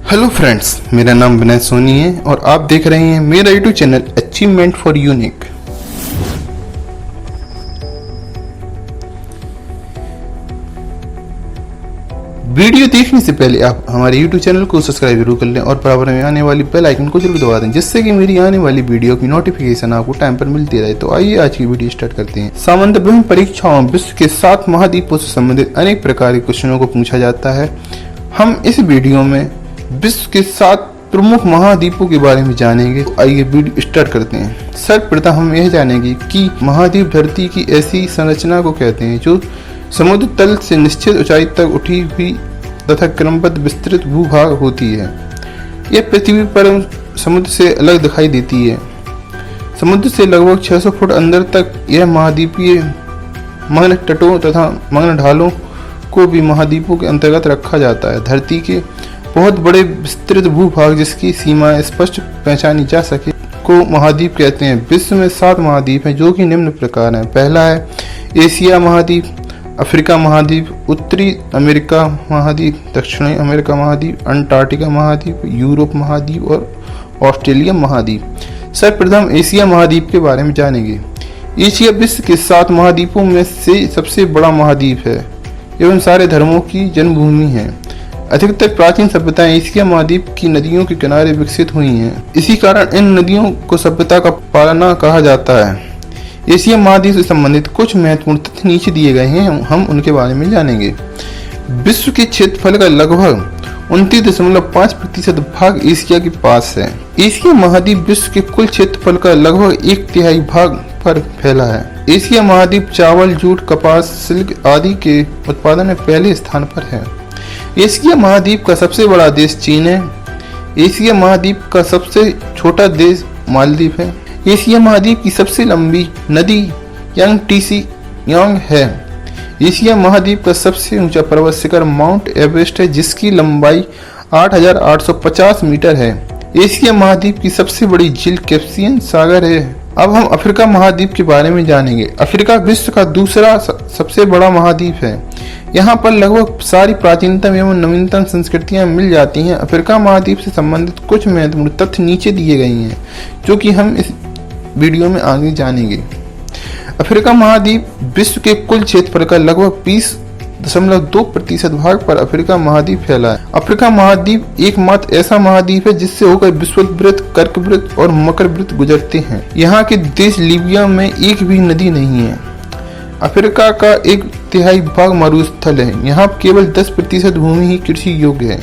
Hello friends, मेरा नाम विनय सोनी है और आप देख रहे हैं मेरा YouTube channel achievement for unique. Video देखने से पहले आप हमारे यूट्यूब चैनल को सब्सक्राइब जरूर कर लें और बराबर में आने वाली बेल आइकन को जरूर दबा दें, जिससे कि मेरी आने वाली वीडियो की नोटिफिकेशन आपको टाइम पर मिलती रहे। तो आइए आज की वीडियो स्टार्ट करते हैं। सामान्य ब्रह्म परीक्षाओं में विश्व के 7 महाद्वीपों से संबंधित अनेक प्रकार के क्वेश्चनों को पूछा जाता है। हम इस वीडियो में विश्व के 7 प्रमुख महाद्वीपों के बारे में जानेंगे। तो आइए वीडियो स्टार्ट करते हैं। सर्वप्रथम हम यह जानेंगे कि महाद्वीप धरती की ऐसी संरचना को कहते हैं जो समुद्र तल से निश्चित ऊंचाई तक उठी हुई तथा क्रमबद्ध विस्तृत भूभाग होती है। यह पृथ्वी पर समुद्र से अलग दिखाई देती है। समुद्र से लगभग 600 फुट अंदर तक यह महाद्वीपीय मग्न तटों तथा मग्न ढालों को भी महाद्वीपों के अंतर्गत रखा जाता है। धरती के बहुत बड़े विस्तृत भूभाग जिसकी सीमाएं स्पष्ट पहचानी जा सके को महाद्वीप कहते हैं। विश्व में 7 महाद्वीप हैं जो कि निम्न प्रकार हैं। पहला है एशिया महाद्वीप, अफ्रीका महाद्वीप, उत्तरी अमेरिका महाद्वीप, दक्षिणी अमेरिका महाद्वीप, अंटार्कटिका महाद्वीप, यूरोप महाद्वीप और ऑस्ट्रेलिया महाद्वीप। सर्वप्रथम एशिया महाद्वीप के बारे में जानेंगे। एशिया विश्व के 7 महाद्वीपों में से सबसे बड़ा महाद्वीप है एवं सारे धर्मों की जन्मभूमि है। अधिकतर प्राचीन सभ्यताएं एशिया महाद्वीप की नदियों के किनारे विकसित हुई हैं। इसी कारण इन नदियों को सभ्यता का पालना कहा जाता है। एशिया महाद्वीप से संबंधित कुछ महत्वपूर्ण तथ्य नीचे दिए गए हैं, हम उनके बारे में जानेंगे। विश्व के क्षेत्रफल का लगभग 29.5% भाग एशिया के पास है। एशिया महाद्वीप विश्व के कुल क्षेत्रफल का लगभग 1/3 भाग पर फैला है। एशिया महाद्वीप चावल, जूट, कपास, सिल्क आदि के उत्पादन में पहले स्थान पर है। एशिया महाद्वीप का सबसे बड़ा देश चीन है। एशिया महाद्वीप का सबसे छोटा देश मालदीव है। एशिया महाद्वीप की सबसे लंबी नदी यांग है। एशिया महाद्वीप का सबसे ऊंचा पर्वत शिखर माउंट एवरेस्ट है जिसकी लंबाई 8,850 मीटर है। एशिया महाद्वीप की सबसे बड़ी झील कैस्पियन सागर है। अब हम अफ्रीका महाद्वीप के बारे में जानेंगे। अफ्रीका विश्व का दूसरा सबसे बड़ा महाद्वीप है। यहाँ पर लगभग सारी प्राचीनतम एवं नवीनतम संस्कृतियां मिल जाती हैं। अफ्रीका महाद्वीप से संबंधित कुछ महत्वपूर्ण तथ्य नीचे दिए गए हैं जो कि हम इस वीडियो में आगे जानेंगे। अफ्रीका महाद्वीप विश्व के कुल क्षेत्रफल का लगभग 20.2% भाग पर अफ्रीका महाद्वीप फैला है। अफ्रीका महाद्वीप एकमात्र ऐसा महाद्वीप है जिससे होकर विषुववृत्त, कर्कवृत्त और मकरवृत्त गुजरते हैं। यहाँ के देश लीबिया में एक भी नदी नहीं है। अफ्रीका का 1/3 भाग मरुस्थल है। यहाँ केवल 10% भूमि ही कृषि योग्य है।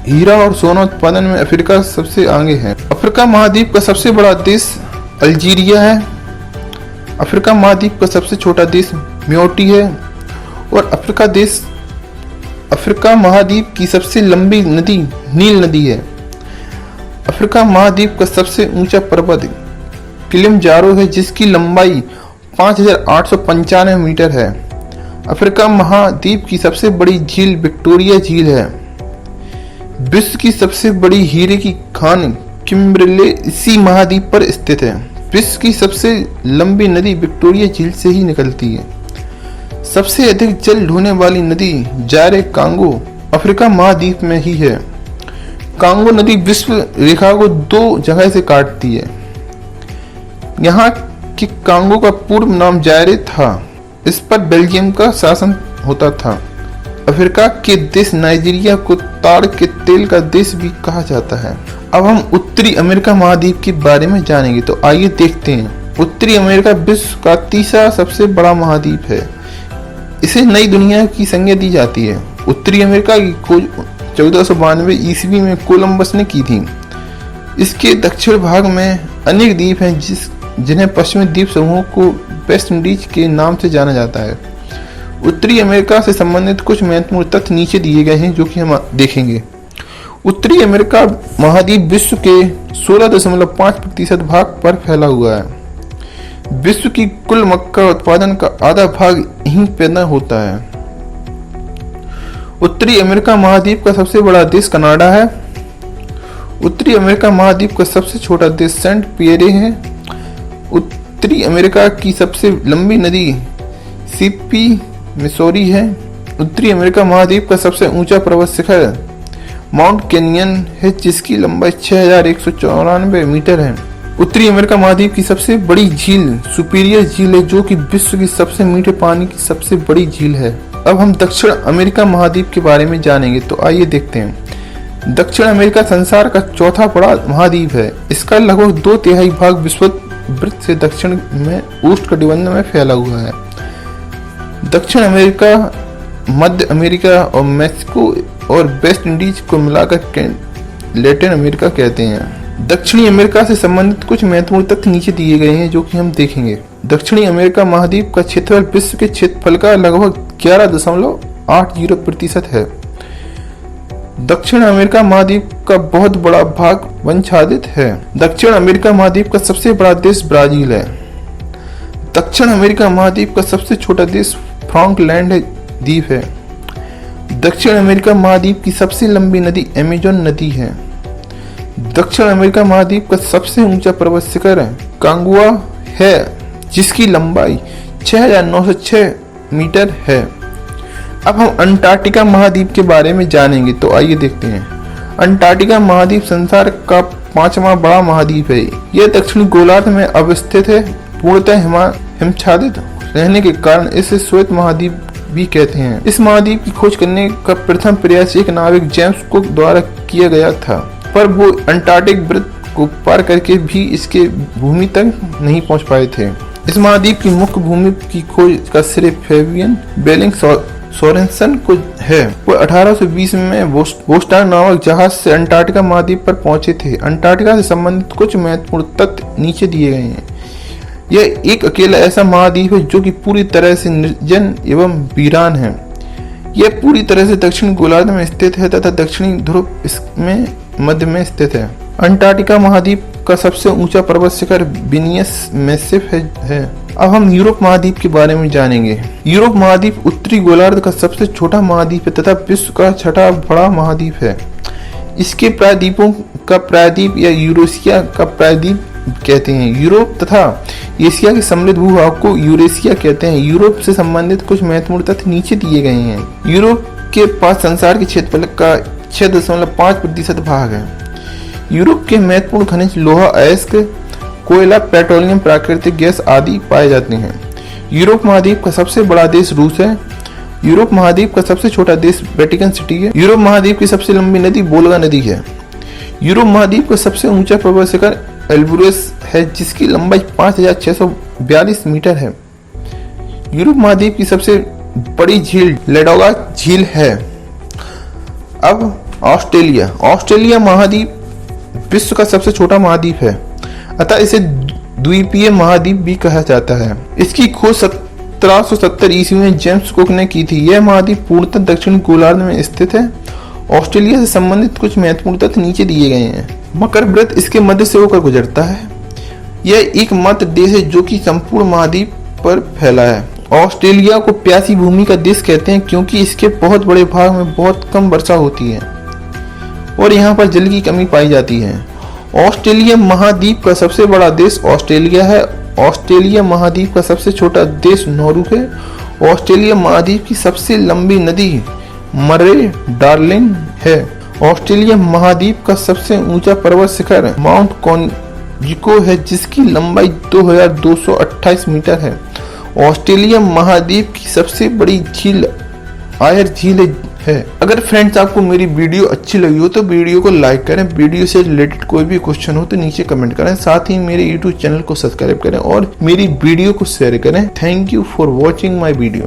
हीरा और सोना उत्पादन में अफ्रीका सबसे आगे है। अफ्रीका महाद्वीप का सबसे बड़ा देश अल्जीरिया है। अफ्रीका महाद्वीप का सबसे छोटा देश म्योटी है और अफ्रीका महाद्वीप की सबसे लंबी नदी नील नदी है। अफ्रीका महाद्वीप का सबसे ऊंचा पर्वत किलिमंजारो है जिसकी लंबाई 5,895 मीटर है। अफ्रीका महाद्वीप की सबसे बड़ी झील विक्टोरिया झील है। विश्व की सबसे बड़ी हीरे की खान किम्बरले इसी महाद्वीप पर स्थित है। विश्व की सबसे लंबी नदी विक्टोरिया झील से ही निकलती है। सबसे अधिक जल ढोने वाली नदी जायरे कांगो अफ्रीका महाद्वीप में ही है। कांगो नदी विश्व रेखा को 2 जगह से काटती है। यहाँ के कांगो का पूर्व नाम जायरे था। इस पर बेल्जियम का शासन होता था। अफ्रीका के देश नाइजीरिया को ताड़ के तेल का देश भी कहा जाता है। अब हम उत्तरी अमेरिका महाद्वीप के बारे में जानेंगे। तो आइए देखते हैं। उत्तरी अमेरिका विश्व का तीसरा सबसे बड़ा महाद्वीप है। इसे नई दुनिया की संज्ञा दी जाती है। उत्तरी अमेरिका की खोज 1492 ईस्वी में कोलंबस ने की थी। इसके दक्षिण भाग में अनेक द्वीप हैं जिन्हें पश्चिमी द्वीप समूह को वेस्ट इंडीज के नाम से जाना जाता है। उत्तरी अमेरिका से संबंधित कुछ महत्वपूर्ण तथ्य नीचे दिए गए हैं जो कि हम देखेंगे। उत्तरी अमेरिका महाद्वीप विश्व के 16.5% भाग पर फैला हुआ है। विश्व की कुल मक्का उत्पादन का आधा भाग यहीं पैदा होता है। उत्तरी अमेरिका महाद्वीप का सबसे बड़ा देश कनाडा है। उत्तरी अमेरिका महाद्वीप का सबसे छोटा देश सेंट पियरे है। उत्तरी अमेरिका की सबसे लंबी नदी सीपी मिसौरी है। उत्तरी अमेरिका महाद्वीप का सबसे ऊंचा पर्वत शिखर माउंट कैनियन है जिसकी लंबाई 6194 मीटर है। उत्तरी अमेरिका महाद्वीप की सबसे बड़ी झील सुपीरियर झील है जो कि विश्व की सबसे मीठे पानी की सबसे बड़ी झील है। अब हम दक्षिण अमेरिका महाद्वीप के बारे में जानेंगे, तो आइए देखते हैं। दक्षिण अमेरिका संसार का चौथा बड़ा महाद्वीप है। इसका लगभग 2/3 भाग विषुववृत्त से दक्षिण में उष्णकटिबंध में फैला हुआ है। दक्षिण अमेरिका, मध्य अमेरिका और मैक्सिको और वेस्ट इंडीज को मिलाकर लैटिन अमेरिका कहते हैं। दक्षिणी अमेरिका से संबंधित कुछ महत्वपूर्ण तथ्य नीचे दिए गए हैं जो कि हम देखेंगे। दक्षिणी अमेरिका महाद्वीप का क्षेत्रफल विश्व के क्षेत्रफल का लगभग 11.80% है। दक्षिण अमेरिका महाद्वीप का बहुत बड़ा भाग वनाच्छादित है। दक्षिण अमेरिका महाद्वीप का सबसे बड़ा देश ब्राजील है। दक्षिण अमेरिका महाद्वीप का सबसे छोटा देश फ्रॉकलैंड द्वीप है। दक्षिण अमेरिका महाद्वीप की सबसे लंबी नदी अमेज़न नदी है। दक्षिण अमेरिका महाद्वीप का सबसे ऊंचा पर्वत शिखर कांगुआ है जिसकी लंबाई 6906 मीटर है। अब हम अंटार्कटिका महाद्वीप के बारे में जानेंगे, तो आइए देखते हैं। अंटार्कटिका महाद्वीप संसार का 5वां बड़ा महाद्वीप है। यह दक्षिणी गोलार्ध में अवस्थित है। पूर्णतः हिमच्छादित रहने के कारण इसे श्वेत महाद्वीप भी कहते हैं। इस महाद्वीप की खोज करने का प्रथम प्रयास एक नाविक जेम्स कुक द्वारा किया गया था, पर वो अंटार्कटिक वृत्त को पार करके भी इसके भूमि तक नहीं पहुंच पाए थे। इस महाद्वीप की मुख्य भूमि की खोज का श्रेय फेबियन बेलिंग सोरेनसन को है। वो 1820 में वोस्टांग नामक जहाज से अंटार्कटिका महाद्वीप पर पहुंचे थे। अंटार्कटिका से संबंधित कुछ महत्वपूर्ण तथ्य नीचे दिए गए हैं। यह एक अकेला ऐसा महाद्वीप है जो कि पूरी तरह से निर्जन एवं वीरान है। यह पूरी तरह से दक्षिणी गोलार्ध में स्थित है तथा दक्षिणी ध्रुव इसमें मध्य में स्थित है। अंटार्कटिका महाद्वीप का सबसे ऊंचा पर्वत शिखर विनियस मैसिव है। अब हम यूरोप महाद्वीप के बारे में जानेंगे। यूरोप महाद्वीप उत्तरी गोलार्ध का सबसे छोटा महाद्वीप है तथा विश्व का 6वां बड़ा महाद्वीप है। इसके प्रायद्वीपों का प्रायद्वीप या यूरेशिया का प्रायद्वीप कहते हैं। यूरोप तथा एशिया के सम्मिलित भूभाग को यूरेशिया कहते हैं। यूरोप से संबंधित कुछ महत्वपूर्ण तथ्य नीचे दिए गए हैं। यूरोप के पास संसार के क्षेत्रफल का 6.5% भाग है। यूरोप के महत्वपूर्ण खनिज लोहा, अयस्क, कोयला, पेट्रोलियम, प्राकृतिक गैस आदि पाए जाते हैं। यूरोप महाद्वीप का सबसे बड़ा देश रूस है। यूरोप महाद्वीप का सबसे छोटा देश वेटिकन सिटी है। यूरोप महाद्वीप की सबसे लंबी नदी वोल्गा नदी है। यूरोप महाद्वीप का सबसे ऊंचा पर्वत शिखर एल्ब्रुस है जिसकी लंबाई 5642 मीटर है। यूरोप महाद्वीप की सबसे बड़ी झील लेडोगा झील है। अब ऑस्ट्रेलिया महाद्वीप विश्व का सबसे छोटा महाद्वीप है, अतः इसे द्वीपीय महाद्वीप भी कहा जाता है। इसकी खोज 1770 ईस्वी में जेम्स कुक ने की थी। यह महाद्वीप पूर्णतः दक्षिणी गोलार्ध में स्थित है। ऑस्ट्रेलिया से संबंधित कुछ महत्वपूर्ण तथ्य नीचे दिए गए हैं। मकर वृत्त इसके मध्य से होकर गुजरता है। यह एकमात्र देश है जो कि संपूर्ण महाद्वीप पर फैला है। ऑस्ट्रेलिया को प्यासी भूमि का देश कहते हैं क्योंकि इसके बहुत बड़े भाग में बहुत कम वर्षा होती है और यहाँ पर जल की कमी पाई जाती है। ऑस्ट्रेलिया महाद्वीप का सबसे बड़ा देश ऑस्ट्रेलिया है। ऑस्ट्रेलिया महाद्वीप का सबसे छोटा देश नॉर्वे है। ऑस्ट्रेलिया महाद्वीप की सबसे लंबी नदी मरे डार्लिंग है। ऑस्ट्रेलिया महाद्वीप का सबसे ऊंचा पर्वत शिखर माउंट कॉन्जिको है जिसकी लंबाई 2228 मीटर है। ऑस्ट्रेलिया महाद्वीप की सबसे बड़ी झील आयर झील है। अगर फ्रेंड्स आपको मेरी वीडियो अच्छी लगी हो तो वीडियो को लाइक करें। वीडियो से रिलेटेड कोई भी क्वेश्चन हो तो नीचे कमेंट करें। साथ ही मेरे YouTube चैनल को सब्सक्राइब करें और मेरी वीडियो को शेयर करें। Thank you for watching my video.